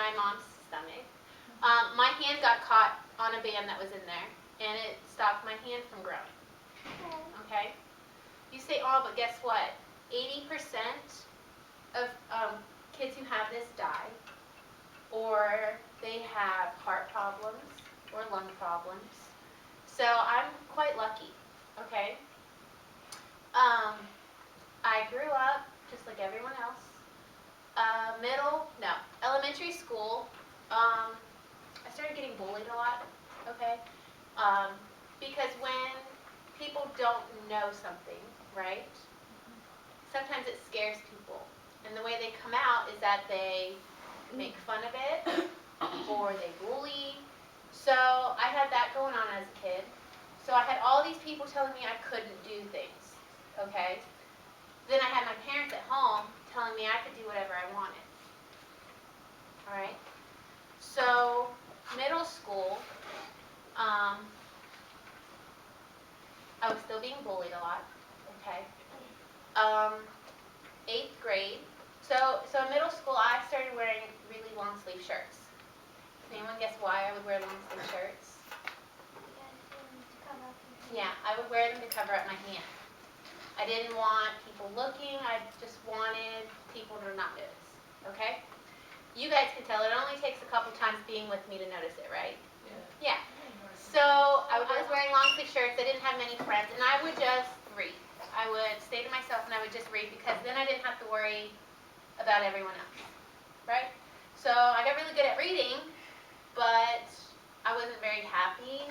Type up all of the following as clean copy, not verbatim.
my mom's stomach. My hand got caught on a band that was in there, and it stopped my hand from growing. Okay? You say, oh, but guess what? 80% of kids who have this die, or they have heart problems or lung problems. So I'm quite lucky, okay? I grew up just like everyone else. Elementary school, I started getting bullied a lot, okay? Because when people don't know something, right? Sometimes it scares people. And the way they come out is that they make fun of it or they bully. So I had that going on as a kid. So I had all these people telling me I couldn't do things, okay? Then I had my parents at home telling me I could do whatever I wanted. All right? So middle school, I was still being bullied a lot, okay? 8th grade. So in middle school, I started wearing really long sleeve shirts. Can anyone guess why I would wear long sleeve shirts? Yeah, I would wear them to cover up my hand. I didn't want people looking. I just wanted people to not notice, okay? You guys can tell it only takes a couple times being with me to notice it, right? Yeah. So I was wearing long sleeve shirts. I didn't have many friends, and I would just read. I would stay to myself and I would just read because then I didn't have to worry about everyone else, right? So I got really good at reading, but I wasn't very happy.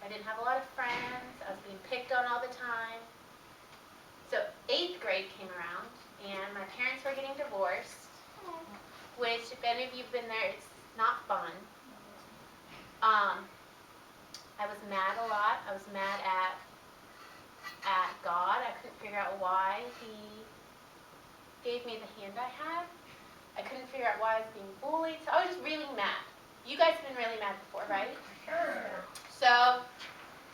I didn't have a lot of friends. I was being picked on all the time. So 8th grade came around, and my parents were getting divorced, which, if any of you have been there, it's not fun. I was mad a lot. I was mad at God. I couldn't figure out why He gave me the hand I had. I couldn't figure out why I was being bullied. So I was just really mad. You guys have been really mad before, right? Sure. So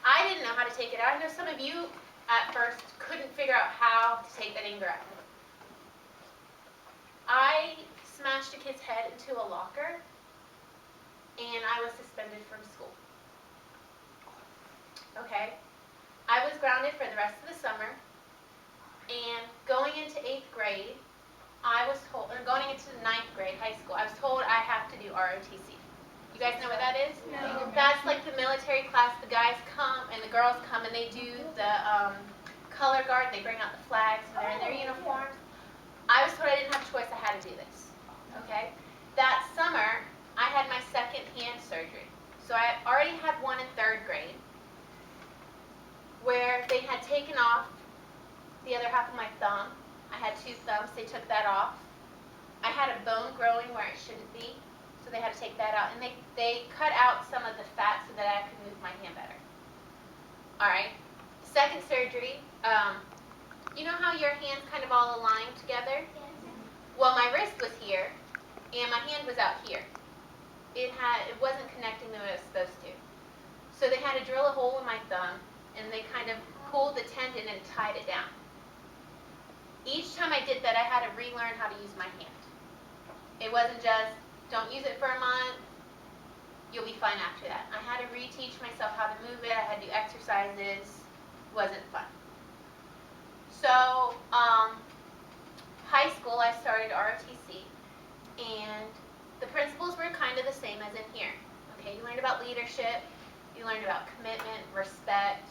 I didn't know how to take it out. I know some of you at first couldn't figure out how to take that anger out. I smashed a kid's head into a locker, and I was suspended from school. Okay? I was grounded for the rest of the summer, and going into 8th grade, I was told, or going into 9th grade, high school, I was told I have to do ROTC. You guys know what that is? No. That's like the military class. The guys come and the girls come and they do the color guard. They bring out the flags and they're in their uniforms. I was told I didn't have a choice. I had to do this. Okay? That summer, I had my second hand surgery. So I already had one in 3rd grade where they had taken off the other half of my thumb. I had 2 thumbs. They took that off. I had a bone growing where it shouldn't be. So they had to take that out, and they cut out some of the fat so that I could move my hand better. All right. Second surgery, you know how your hands kind of all align together? Yes. Well, my wrist was here, and my hand was out here. It wasn't connecting the way it was supposed to. So they had to drill a hole in my thumb, and they kind of pulled the tendon and tied it down. Each time I did that, I had to relearn how to use my hand. It wasn't just, don't use it for a month, you'll be fine after that. I had to reteach myself how to move it. I had to do exercises. It wasn't fun. So, high school, I started ROTC, and the principles were kind of the same as in here. Okay, you learned about leadership, you learned about commitment, respect,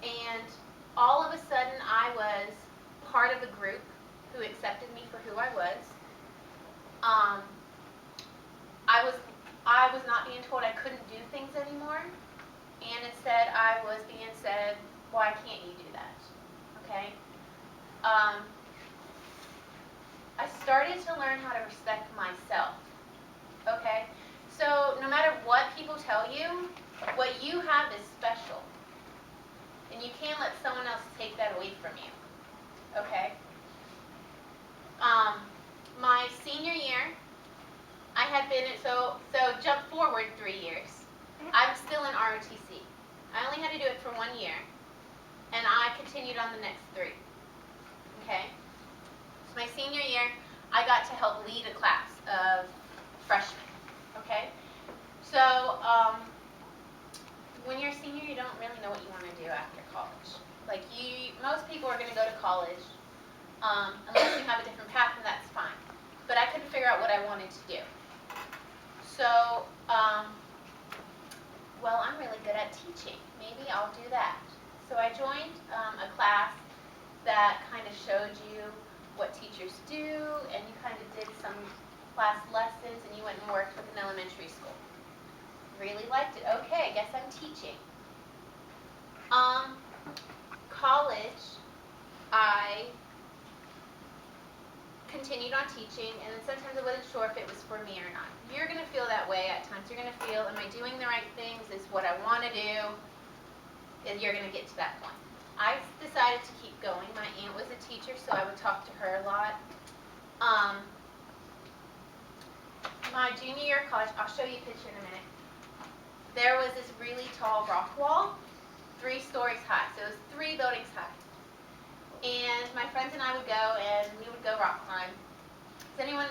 and all of a sudden I was part of a group who accepted me for who I was. I was not being told I couldn't do things anymore, and instead I was being said, why can't you do that? Okay? I started to learn how to respect myself. Okay? So no matter what people tell you, what you have is special. And you can't let someone else take that away from you. Okay? My senior year, I had been, so jump forward 3 years. I'm still in ROTC. I only had to do it for 1 year, and I continued on the next 3. Okay? So my senior year, I got to help lead a class of freshman, okay? So, when you're a senior, you don't really know what you want to do after college. Like, most people are going to go to college, unless you have a different path, and that's fine. But I couldn't figure out what I wanted to do. So, well, I'm really good at teaching. Maybe I'll do that. So I joined a class that kind of showed you what teachers do, and you kind of did some class lessons, and you went and worked with an elementary school. Really liked it. Okay, I guess I'm teaching. College, I continued on teaching, and then sometimes I wasn't sure if it was for me or not. You're going to feel that way at times. You're going to feel, am I doing the right things? Is what I want to do? And you're going to get to that point. I decided to keep going. My aunt was a teacher, so I would talk to her a lot. My junior year of college, I'll show you a picture in a minute. There was this really tall rock wall, 3 stories high. So it was 3 buildings high. And my friends and I would go, and we would go rock climb. Has anyone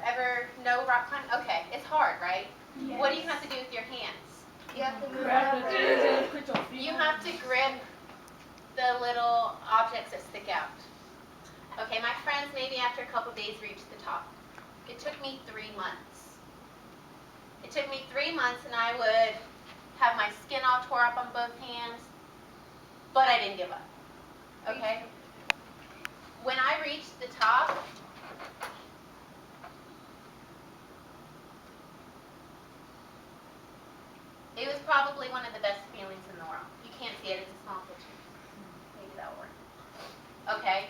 ever know rock climb? Okay, it's hard, right? Yes. What do you have to do with your hands? You have to grab the You have to grip the little objects that stick out. Okay, my friends maybe after a couple days reached the top. It took me 3 months. It took me 3 months, and I would have my skin all tore up on both hands, but I didn't give up. Okay? When I reached the top, it was probably one of the best feelings in the world. You can't see it, it's a small picture. Maybe that'll work. Okay,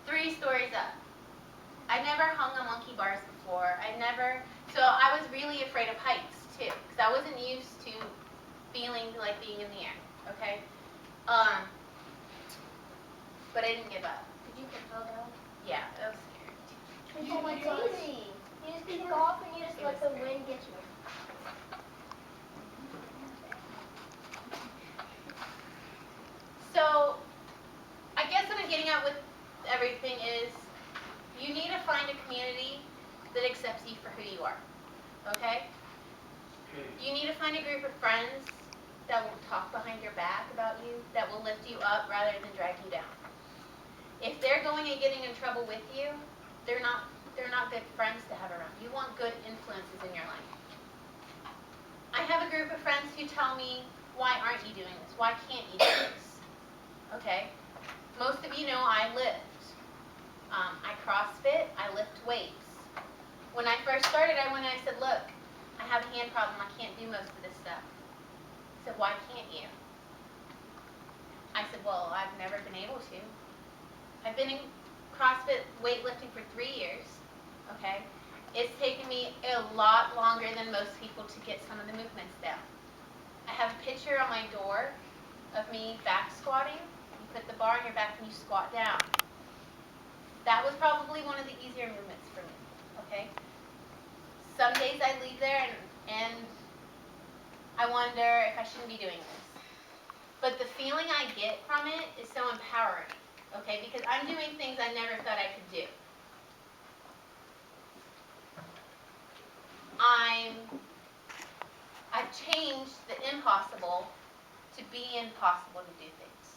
3 stories up. I never hung on monkey bars before. So I was really afraid of heights too, because I wasn't used to feeling like being in the air, okay? But I didn't give up. Did you propel down? Yeah, that was scary. Oh my God. Easy. You just take off and you just let the wind get you. So, I guess what I'm getting at with everything is you need to find a community that accepts you for who you are, okay? You need to find a group of friends that won't talk behind your back about you, that will lift you up rather than drag you down. If they're going and getting in trouble with you, they're not good friends to have around. You want good influences in your life. I have a group of friends who tell me, why aren't you doing this? Why can't you do this? Okay? Most of you know I lift. I CrossFit, I lift weights. When I first started, I went and I said, look, I have a hand problem, I can't do most of this stuff. I said, why can't you? I said, well, I've never been able to. I've been in CrossFit weightlifting for 3 years, okay? It's taken me a lot longer than most people to get some of the movements down. I have a picture on my door of me back squatting. You put the bar on your back and you squat down. That was probably one of the easier movements for me, okay? Some days I leave there and I wonder if I shouldn't be doing this. But the feeling I get from it is so empowering, okay? Because I'm doing things I never thought I could do. I've changed the impossible to be impossible to do things.